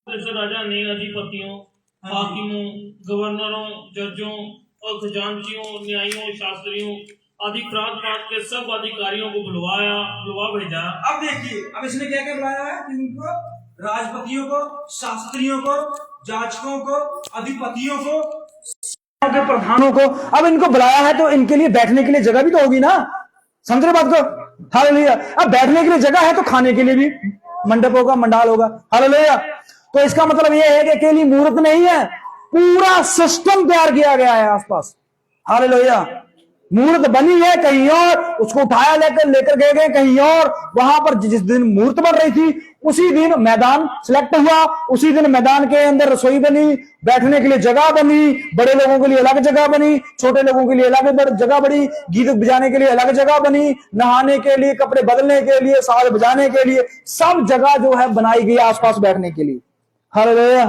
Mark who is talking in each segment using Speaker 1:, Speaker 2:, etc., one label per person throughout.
Speaker 1: जैसे राजा ने अधिपतियों, हाकिमों, गवर्नरों, जजों और खजांचियों, न्यायियों, शास्त्रियों आदि प्रांत प्रांत के सब अधिकारियों को बुलवा भेजा।
Speaker 2: अब देखिए, अब इसने क्या क्या बुलाया है कि उनको राजपतियों को, शास्त्रियों को, जाजकों को, अधिपतियों को, के प्रधानों को। अब इनको बुलाया है तो इनके लिए बैठने के लिए जगह भी तो होगी ना, समझ रहे बात को। हालेलुया। अब बैठने के लिए जगह है तो खाने के लिए भी मंडप होगा, मंडाल होगा। हालेलुया। तो इसका मतलब यह है कि अकेली मूर्त नहीं है, पूरा सिस्टम तैयार किया गया है आसपास। हालेलुया। मूर्त बनी है कहीं और, उसको उठाया लेकर गए कहीं और। वहां पर जिस दिन मूर्त बन रही थी उसी दिन मैदान सिलेक्ट हुआ, उसी दिन मैदान के अंदर रसोई बनी, बैठने के लिए जगह बनी, बड़े लोगों के लिए अलग जगह बनी, छोटे लोगों के लिए अलग जगह बनी, गीत बजाने के लिए अलग जगह बनी, नहाने के लिए, कपड़े बदलने के लिए, साज बजाने के लिए, सब जगह जो है बनाई गई आसपास बैठने के लिए। हालेलुया।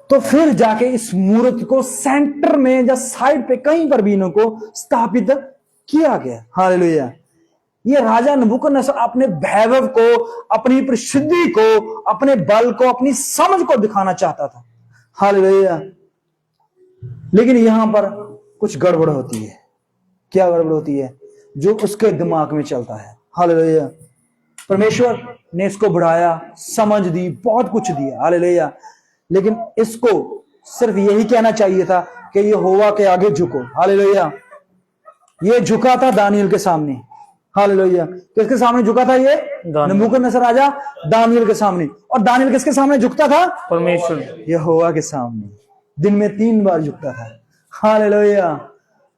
Speaker 2: तो फिर जाके इस मूर्त को सेंटर में या साइड पे कहीं पर भी इनको स्थापित किया गया। हालेलुया। ये राजा नबूकदनेस्सर अपने वैभव को, अपनी प्रसिद्धि को, अपने बल को, अपनी समझ को दिखाना चाहता था। हालेलुया। लेकिन यहां पर कुछ गड़बड़ होती है। क्या गड़बड़ होती है? जो उसके दिमाग में चलता है। हालेलुया। परमेश्वर ने इसको बढ़ाया, समझ दी, बहुत कुछ दिया। हालेलुया। लेकिन इसको सिर्फ यही कहना चाहिए था कि ये यहोवा के आगे झुको। हालेलुया। ये झुका था दानियल के सामने। हालेलुया। किसके सामने झुका था? ये नबूकदनेस्सर राजा दानियल के सामने। और दानियल किसके सामने झुकता था?
Speaker 1: परमेश्वर,
Speaker 2: यहोवा के सामने। दिन में 3 बार झुकता था। हालेलुया।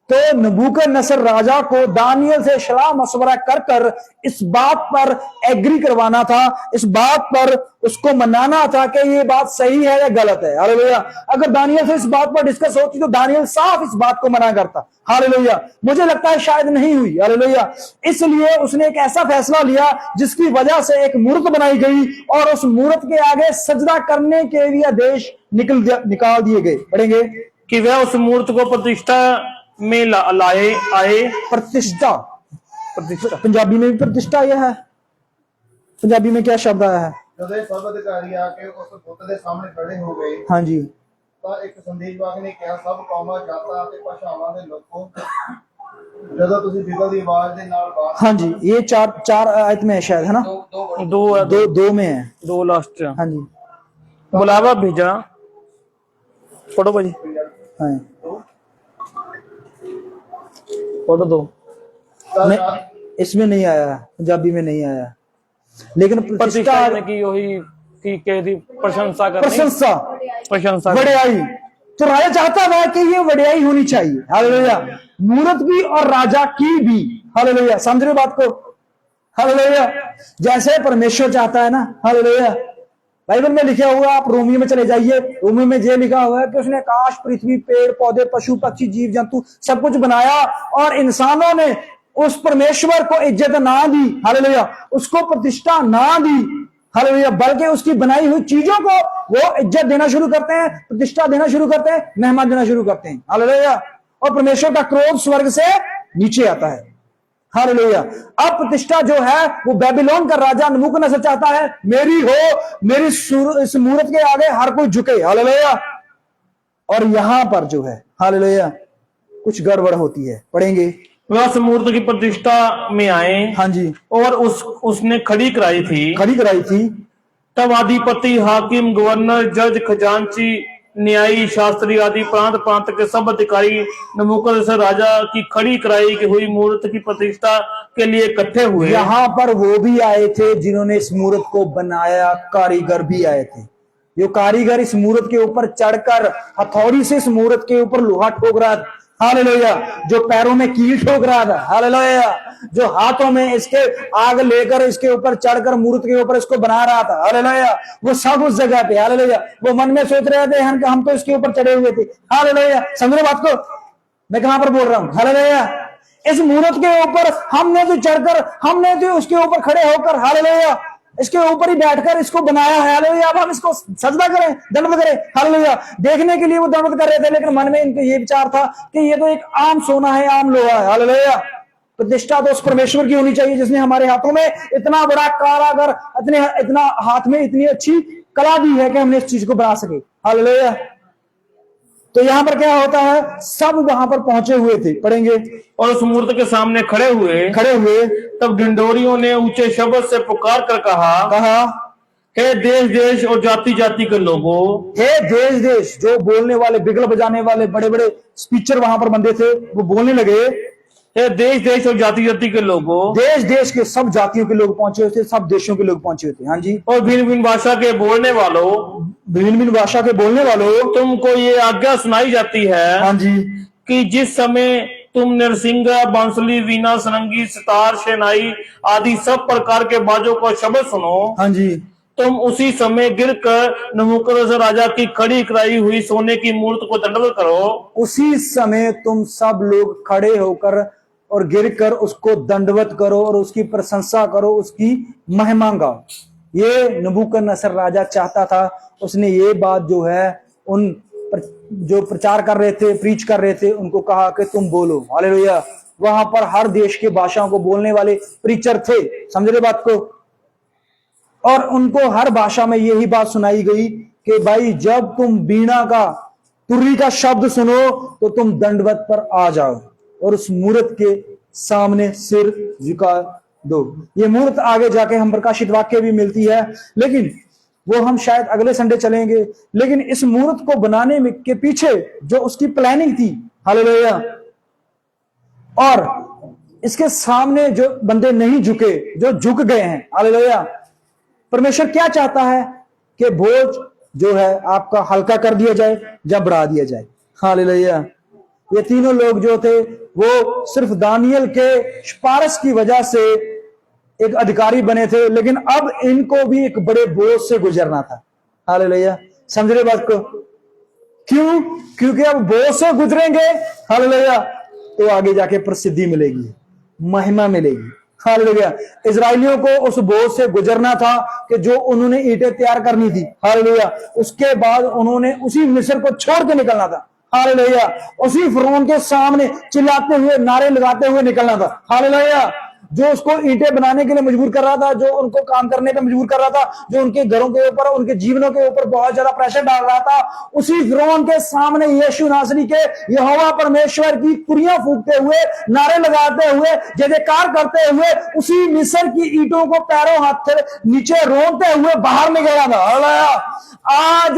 Speaker 2: तो नबूकदनेस्सर राजा को दानियल से सलाह मशवरा कर इस बात पर एग्री करवाना था, इस बात पर उसको मनाना था कि ये बात सही है या गलत है। हालेलुया। अगर दानियल से इस बात पर डिस्कस होती तो दानियल साफ इस बात को मना करता। हालेलुया। मुझे लगता है शायद नहीं हुई। हालेलुया। इसलिए उसने एक ऐसा फैसला लिया जिसकी वजह से एक मूर्त बनाई गई और उस मूर्त के आगे सजदा करने के लिए आदेश निकाल दिए गए। पढ़ेंगे
Speaker 1: कि वह उस मूर्त को प्रतिष्ठा में लाए आए।
Speaker 2: प्रतिष्ठा, पंजाबी में भी प्रतिष्ठा यह है। पंजाबी में क्या शब्द आया है?
Speaker 3: ਜਦੋਂ ਸਭ ਅਧਿਕਾਰੀ ਆ ਕੇ ਉਸ ਬੁੱਤ ਦੇ ਸਾਹਮਣੇ ਖੜੇ ਹੋ ਗਏ
Speaker 2: हाँ जी।
Speaker 3: ਤਾਂ ਇੱਕ ਸੰਦੇਸ਼ਵਾਹਕ ਨੇ ਕਿਹਾ, ਸਭ ਕੌਮਾਂ, ਜਾਤਾਂ ਅਤੇ ਭਾਸ਼ਾਵਾਂ ਦੇ ਲੋਕੋ, ਜਦੋਂ ਤੁਸੀਂ ਬਿਗਲ ਦੀ ਆਵਾਜ਼ ਦੇ ਨਾਲ ਬਾਤ।
Speaker 2: हाँ जी। ये चार आयत में है शायद, है ना? दो में है।
Speaker 1: 2 लास्ट।
Speaker 2: हाँ जी।
Speaker 1: बुलावा भेजा। पढ़ो भाजी।
Speaker 2: हाँ।
Speaker 1: पढ़ो 2।
Speaker 2: इसमें नहीं आया, पंजाबी में नहीं आया। लेकिन
Speaker 1: प्रतिष्ठा की वही की प्रशंसा करनी, प्रशंसा
Speaker 2: वडियाई। तो राजा चाहता था कि ये वडियाई होनी चाहिए। हालेलुया। मूर्त की और राजा की भी। हालेलुया। समझ रहे बात को? हालेलुया। जैसे परमेश्वर चाहता है ना। हालेलुया। बाइबल में लिखा हुआ, आप रोमी में चले जाइए, रोमी में ये लिखा हुआ है कि उसने आकाश, पृथ्वी, पेड़ पौधे, पशु पक्षी, जीव जंतु सब कुछ बनाया और इंसानों ने उस परमेश्वर को इज्जत ना दी। हालेलुया। उसको प्रतिष्ठा ना दी। हालेलुया। बल्कि उसकी बनाई हुई चीजों को वो इज्जत देना शुरू करते हैं, प्रतिष्ठा देना शुरू करते हैं, महिमा देना शुरू करते हैं। हालेलुया। और परमेश्वर का क्रोध स्वर्ग से नीचे आता है। हालेलुया। अब प्रतिष्ठा जो है वो बेबीलोन का राजा नबूकदनेस्सर चाहता है मेरी हो, मेरी इस मूर्त के आगे हर कोई झुके। हालेलुया। और यहां पर जो है, हालेलुया, कुछ गड़बड़ होती है। पढ़ेंगे।
Speaker 1: वह उस मूर्त की प्रतिष्ठा में आए।
Speaker 2: हाँ जी।
Speaker 1: और उसने खड़ी कराई थी। तब अधिपति, हाकिम, गवर्नर, जज, खजांची, न्यायी, शास्त्री आदि प्रांत प्रांत के सब अधिकारी नबूकदनेस्सर राजा की खड़ी कराई कि हुई मूर्त की प्रतिष्ठा के लिए इकट्ठे हुए।
Speaker 2: यहां पर वो भी आए थे जिन्होंने इस मूर्त को बनाया, कारीगर भी आए थे। जो कारीगर इस मूर्त के ऊपर चढ़कर हथौड़ी से इस मूर्त के ऊपर लोहा ठोक रहा था। हालेलुया। जो पैरों में कील ठोक रहा था। हालेलुया। जो हाथों में इसके आग लेकर इसके ऊपर चढ़कर मूर्त के ऊपर इसको बना रहा था। हालेलुया। वो सब उस जगह पे। हालेलुया। वो मन में सोच रहे थे हम तो इसके ऊपर चढ़े हुए थे। हालेलुया। समझ बात को? मैं कहां पर बोल रहा हूं? हालेलुया। इस मूर्त के ऊपर हमने तो चढ़कर, हमने तो उसके ऊपर खड़े होकर, हालेलुया, इसके ऊपर ही बैठकर इसको बनाया है। हालेलुया। अब हम इसको सजदा करें, दंडवत करें। हालेलुया। देखने के लिए वो दंडवत कर रहे थे, लेकिन मन में इनके ये विचार था कि ये तो एक आम सोना है, आम लोहा है। हालेलुया। प्रतिष्ठा तो उस परमेश्वर की होनी चाहिए जिसने हमारे हाथों में इतना बड़ा कारागर, इतना हाथ में इतनी अच्छी कला दी है कि हमने इस चीज को बना सके। हालेलुया। तो यहां पर क्या होता है, सब वहां पर पहुंचे हुए थे, पढ़ेंगे।
Speaker 1: और उस मूर्त के सामने खड़े हुए तब ढिंढोरियों ने ऊंचे शब्द से पुकार कर कहा, हे देश देश और जाति जाति के लोगों,
Speaker 2: हे देश देश, जो बोलने वाले, बिगल बजाने वाले बड़े बड़े स्पीचर वहां पर बंदे थे, वो बोलने लगे,
Speaker 1: हे देश देश और जाति जाति के लोगों,
Speaker 2: देश देश के सब जातियों के लोग पहुंचे हुए थे, सब देशों के लोग पहुंचे हुए थे। हाँ जी।
Speaker 1: और भिन्न भिन्न भाषा के बोलने वालों,
Speaker 2: भिन्न भिन्न भाषा के बोलने वालों,
Speaker 1: तुमको ये आज्ञा सुनाई जाती है,
Speaker 2: हाँ जी,
Speaker 1: कि जिस समय तुम नरसिंगा, बांसुरी, वीणा, सरंगी, सितार, शहनाई आदि सब प्रकार के बाजों का शब्द सुनो,
Speaker 2: हाँ जी,
Speaker 1: तुम उसी समय गिरकर नबूकदनेस्सर राजा की खड़ी कराई हुई सोने की मूर्त को दंडवत करो।
Speaker 2: उसी समय तुम सब लोग खड़े होकर और गिरकर उसको दंडवत करो और उसकी प्रशंसा करो, उसकी महिमा गाओ। ये नबूकदनेस्सर राजा चाहता था। उसने ये बात जो है उन जो प्रचार कर रहे थे, प्रीच कर रहे थे, उनको कहा कि तुम बोलो। हालेलुया। वहां पर हर देश के भाषाओं को बोलने वाले प्रीचर थे, समझ रहे बात को। और उनको हर भाषा में यही बात सुनाई गई कि भाई जब तुम वीणा का, तुर्री का शब्द सुनो तो तुम दंडवत पर आ जाओ और उस मूर्त के सामने सिर झुका दो। ये मूर्त आगे जाके हम प्रकाशित वाक्य भी मिलती है, लेकिन वो हम शायद अगले संडे चलेंगे। लेकिन इस मूर्त को बनाने में के पीछे जो उसकी प्लानिंग थी, हालेलुया, और इसके सामने जो बंदे नहीं झुके, जो झुक गए हैं, हालेलुया, परमेश्वर क्या चाहता है कि बोझ जो है आपका हल्का कर दिया जाए या बढ़ा दिया जाए। हालेलुया। ये तीनों लोग जो थे वो सिर्फ दानियल के सिफारिश की वजह से एक अधिकारी बने थे, लेकिन अब इनको भी एक बड़े बोझ से गुजरना था। हालेलुया। समझ रहे बात को? क्यों? क्योंकि अब बोझ से गुजरेंगे, हालेलुया, तो आगे जाके प्रसिद्धि मिलेगी, महिमा मिलेगी। हालेलुया। इजराइलियों को उस बोझ से गुजरना था कि जो उन्होंने ईंटें तैयार करनी थी, हालेलुया, उसके बाद उन्होंने उसी मिस्र को छोड़ के निकलना था। हालेलुया। उसी फिरौन के सामने चिल्लाते हुए, नारे लगाते हुए निकलना था। हालेलुया। जो उसको ईंटें बनाने के लिए मजबूर कर रहा था, जो उनको काम करने पे मजबूर कर रहा था, जो उनके घरों के ऊपर, उनके जीवनों के ऊपर बहुत ज्यादा प्रेशर डाल रहा था, उसी फिरौन के सामने यीशु नासरी के यहोवा परमेश्वर की तुरियां फूंकते हुए, नारे लगाते हुए, जयकार करते हुए, उसी मिस्र की ईंटों को पैरों हाथ नीचे रोनते हुए बाहर निकला था। हालेलुया। आज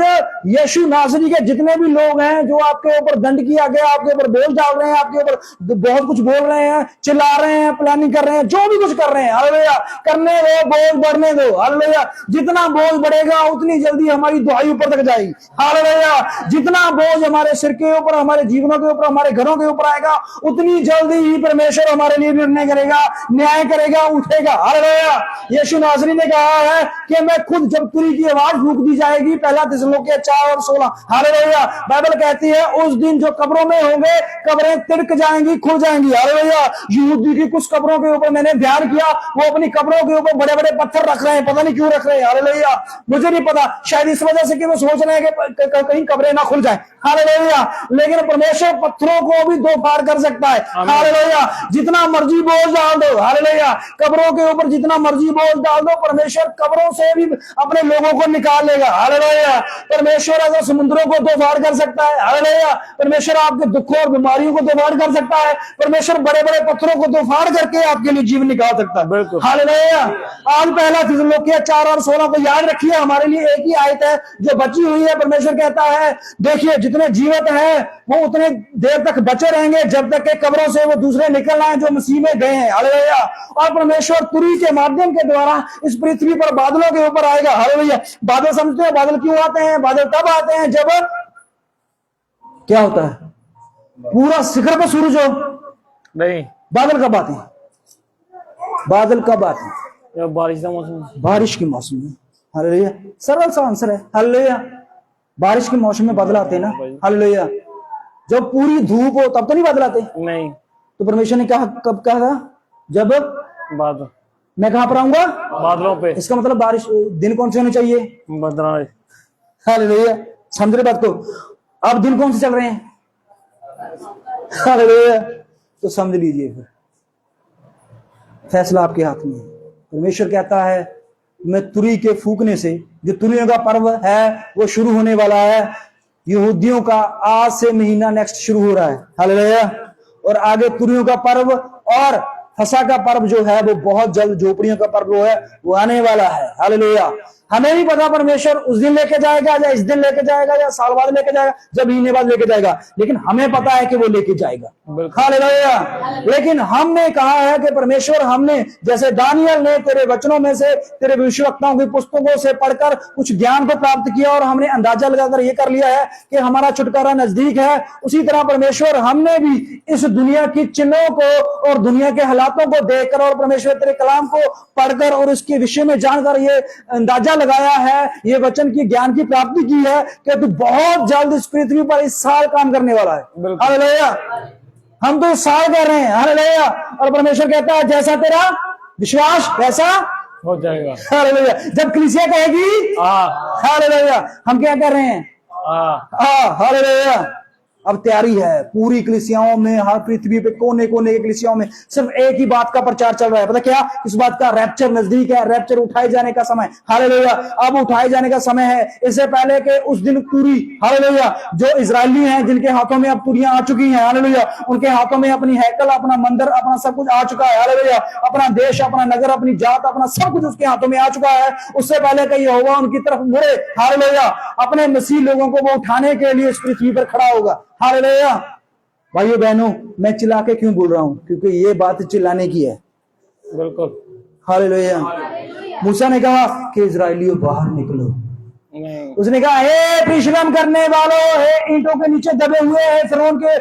Speaker 2: यीशु नासरी के जितने भी लोग हैं जो आपके ऊपर दंड किया गया, आपके ऊपर बोझ डाल रहे हैं, आपके ऊपर बहुत कुछ बोल रहे हैं, चिल्ला रहे हैं, प्लानिंग कर रहे हैं, जो भी कुछ कर रहे हैं, हालेलुया, करने दो, बोझ बढ़ने दो। हालेलुया। जितना बोझ बढ़ेगा उतनी जल्दी हमारी दुआई ऊपर तक जाएगी। हालेलुया। जितना बोझ हमारे सिर के ऊपर, हमारे जीवनों के ऊपर, हमारे घरों के ऊपर आएगा, उतनी जल्दी ही परमेश्वर हमारे लिए निर्णय करेगा, न्याय करेगा, उठेगा। हालेलुया। यीशु नासरी ने कहा है कि मैं खुद, जब तुरी की आवाज फूंक दी जाएगी, पहला थिस्सलुनीके 4:16, हालेलुया, बाइबल कहती है उस दिन जो कब्रों में होंगे, कब्रें तिड़क जाएंगी, खुल जाएंगी। हालेलुया। यहूदी की कुछ कब्रों के ऊपर मैंने ध्यान किया, वो अपनी कब्रों के ऊपर बड़े बड़े पत्थर रख रहे हैं, पता नहीं क्यों रख रहे हैं। हालेलुया। मुझे नहीं पता, शायद इस वजह से कि वो सोच रहे हैं कि कहीं कब्रें ना खुल जाए। हालेलुया। लेकिन परमेश्वर पत्थरों को भी दो फाड़ कर सकता है। हालेलुया। जितना मर्जी बोझ डाल दो, हालेलुया, कब्रों के ऊपर जितना मर्जी बोझ डाल दो, परमेश्वर कब्रों से भी अपने लोगों को निकाल लेगा। हालेलुया। परमेश्वर अगर समुद्रों को दो फाड़ कर सकता है, हालेलुया, परमेश्वर आपके दुखों और बीमारियों को दो फाड़ कर सकता है, परमेश्वर बड़े बड़े पत्थरों को दो फाड़ करके आपके लिए जीवन निकाल सकता है।
Speaker 1: बिल्कुल।
Speaker 2: हालेलुया। आज पहला थिस्सलुनीके 4:16 को याद रखिए, हमारे लिए एक ही आयत है जो बची हुई है। परमेश्वर कहता है देखिए, जितने जीवित हैं वो उतने देर तक बचे रहेंगे जब तक के कब्रों से वो दूसरे निकल आए जो मसीह में गए हैं। हालेलुया। और परमेश्वर तुरी के माध्यम के द्वारा इस पृथ्वी पर बादलों के ऊपर आएगा। हालेलुया। बादल समझते हैं बादल क्यों आते हैं? बादल तब आते हैं जब क्या होता है, पूरा शिखर पर सूरज हो।
Speaker 1: नहीं,
Speaker 2: बादल कब आते हैं? बादल कब आते हैं?
Speaker 1: जब बारिश का मौसम,
Speaker 2: बारिश के मौसम में। हालेलुया। सरल सा आंसर है। हालेलुया। बारिश के मौसम में बादल आते हैं ना। हालेलुया। जब पूरी धूप हो तब तो नहीं बादल आते।
Speaker 1: नहीं,
Speaker 2: तो परमेश्वर ने कहा, कब कहा था? जब
Speaker 1: बादल,
Speaker 2: मैं कहां पर आऊंगा? बादलों
Speaker 1: पे।
Speaker 2: इसका मतलब बारिश दिन कौन से होने चाहिए?
Speaker 1: बदला।
Speaker 2: हालेलुया। समझ रहे बात को? अब दिन कौन से चल रहे हैं? हालेलुया। तो समझ लीजिए फिर फैसला आपके हाथ में है। परमेश्वर कहता है मैं तुरी के फूकने से, जो तुरियों का पर्व है वो शुरू होने वाला है। यहूदियों का आज से महीना नेक्स्ट शुरू हो रहा है, हालेलुया। और आगे तुरियों का पर्व और फसह का पर्व जो है वो बहुत जल्द, झोपड़ियों का पर्व वो है वो आने वाला है, हालेलुया। हमें नहीं पता परमेश्वर उस दिन लेके जाएगा या इस दिन लेके जाएगा या साल बाद लेके जाएगा, जब महीने बाद लेके जाएगा, लेकिन हमें पता है कि वो लेके जाएगा, हालेलुया। लेकिन हमने कहा है कि परमेश्वर, हमने जैसे दानियल ने तेरे वचनों में से, तेरे भविष्यवक्ताओं की पुस्तकों से पढ़कर कुछ ज्ञान को प्राप्त किया और हमने अंदाजा लगाकर ये कर लिया है कि हमारा छुटकारा नजदीक है, उसी तरह परमेश्वर हमने भी इस दुनिया की चिन्हों को और दुनिया के हालातों को देखकर और परमेश्वर तेरे कलाम को पढ़कर और उसके विषय में जानकर ये अंदाजा लगाया है, ये वचन की ज्ञान की प्राप्ति की है कि तू बहुत जल्द इस पृथ्वी पर इस साल काम करने वाला है, हालेलुया। हम तो इस साल कर रहे हैं, हालेलुया। और परमेश्वर कहता है जैसा तेरा विश्वास वैसा
Speaker 1: हो जाएगा,
Speaker 2: हालेलुया। जब कलीसिया कहेगी हालेलुया, हम क्या कर रहे हैं, हालेलुया। अब तैयारी है पूरी कलीसियाओं में, हर पृथ्वी पे कोने कोने की कलीसियाओं में सिर्फ एक ही बात का प्रचार चल रहा है, पता क्या? इस बात का, रैप्चर नजदीक है, रैप्चर उठाए जाने का समय, हालेलुया। अब उठाए जाने का समय है, इससे पहले के उस दिन पूरी, हालेलुया, जो इजरायली हैं जिनके हाथों में अब तुरियां आ चुकी हैं, हालेलुया, उनके हाथों में अपनी हैकल, अपना मंदिर, अपना सब कुछ आ चुका है, हालेलुया। अपना देश, अपना नगर, अपनी जात, अपना सब कुछ उसके हाथों में आ चुका है। उससे पहले का यहोवा उनकी तरफ मुड़े, हालेलुया, अपने मसीह लोगों को वो उठाने के लिए इस पृथ्वी पर खड़ा होगा, हालेलुया। भाइयों बहनों, मैं चिल्ला के क्यों बोल रहा हूं? क्योंकि ये बात चिल्लाने की है,
Speaker 1: बिल्कुल,
Speaker 2: हालेलुया। मूसा ने कहा कि इजरायलियों बाहर निकलो, उसने कहा हे परिश्रम करने वालों, हे ईंटों के नीचे दबे हुए, हे फिरौन के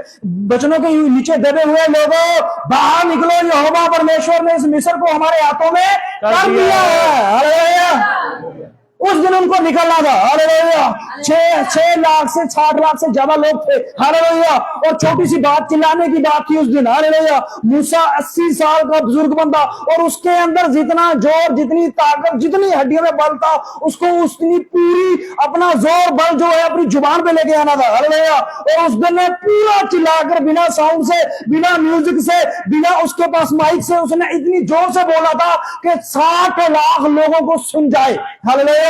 Speaker 2: बचनों के नीचे दबे हुए लोगों, बाहर निकलो, यहोवा परमेश्वर ने इस मिस्र को हमारे हाथों में कर दिया है, हालेलुया। उस दिन उनको निकलना था, हालेलुया। 6 लाख से 60 लाख से ज्यादा लोग थे, हालेलुया। और छोटी सी बात, चिल्लाने की बात थी उस दिन, हालेलुया। मूसा 80 साल का बुजुर्ग बंदा, और उसके अंदर जितना जोर, जितनी ताकत, जितनी हड्डियों में बल था, उसको उतनी पूरी अपना जोर बल जो है अपनी जुबान पे लेके आना था, हालेलुया। और उस दिन ने पूरा चिल्लाकर, बिना साउंड से, बिना म्यूजिक से, बिना उसके पास माइक से, उसने इतनी जोर से बोला था कि 60 लाख लोगों को सुन जाए, हालेलुया।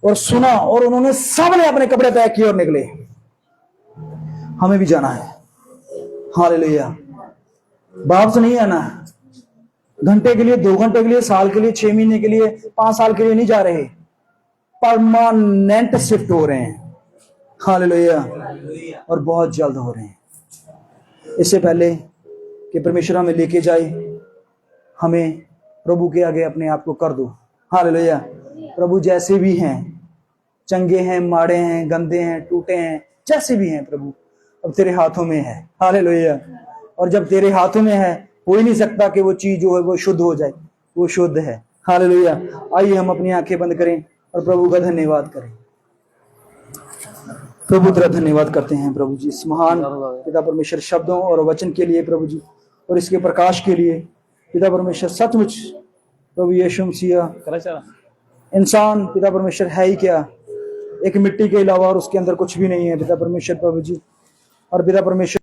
Speaker 2: और सुना, और उन्होंने सबने अपने कपड़े पैक किए और निकले। हमें भी जाना है, हालेलुया। बाप से नहीं आना है, घंटे के लिए, 2 घंटे के लिए, साल के लिए, 6 महीने के लिए, 5 साल के लिए नहीं जा रहे, परमानेंट शिफ्ट हो रहे हैं, हालेलुया। और बहुत जल्द हो रहे हैं। इससे पहले कि परमेश्वर हमें लेके जाए, हमें प्रभु के आगे अपने आप को कर दो, हालेलुया। प्रभु जैसे भी हैं, चंगे हैं, माड़े हैं, गंदे हैं, टूटे हैं, जैसे भी हैं, प्रभु अब तेरे हाथों में है, हालेलुया। और जब तेरे हाथों में है, हो ही नहीं सकता कि वो चीज जो है वो शुद्ध हो जाए, वो शुद्ध है, हालेलुया। आइए हम अपनी आंखें बंद करें और प्रभु का धन्यवाद करें। प्रभु तेरा धन्यवाद करते हैं प्रभु जी, इस महान पिता परमेश्वर शब्दों और वचन के लिए प्रभु जी, और इसके प्रकाश के लिए पिता परमेश्वर। सचमुच प्रभु यीशु मसीह इंसान पिता परमेश्वर है ही क्या, एक मिट्टी के अलावा, और उसके अंदर कुछ भी नहीं है पिता परमेश्वर प्रभु जी। और पिता परमेश्वर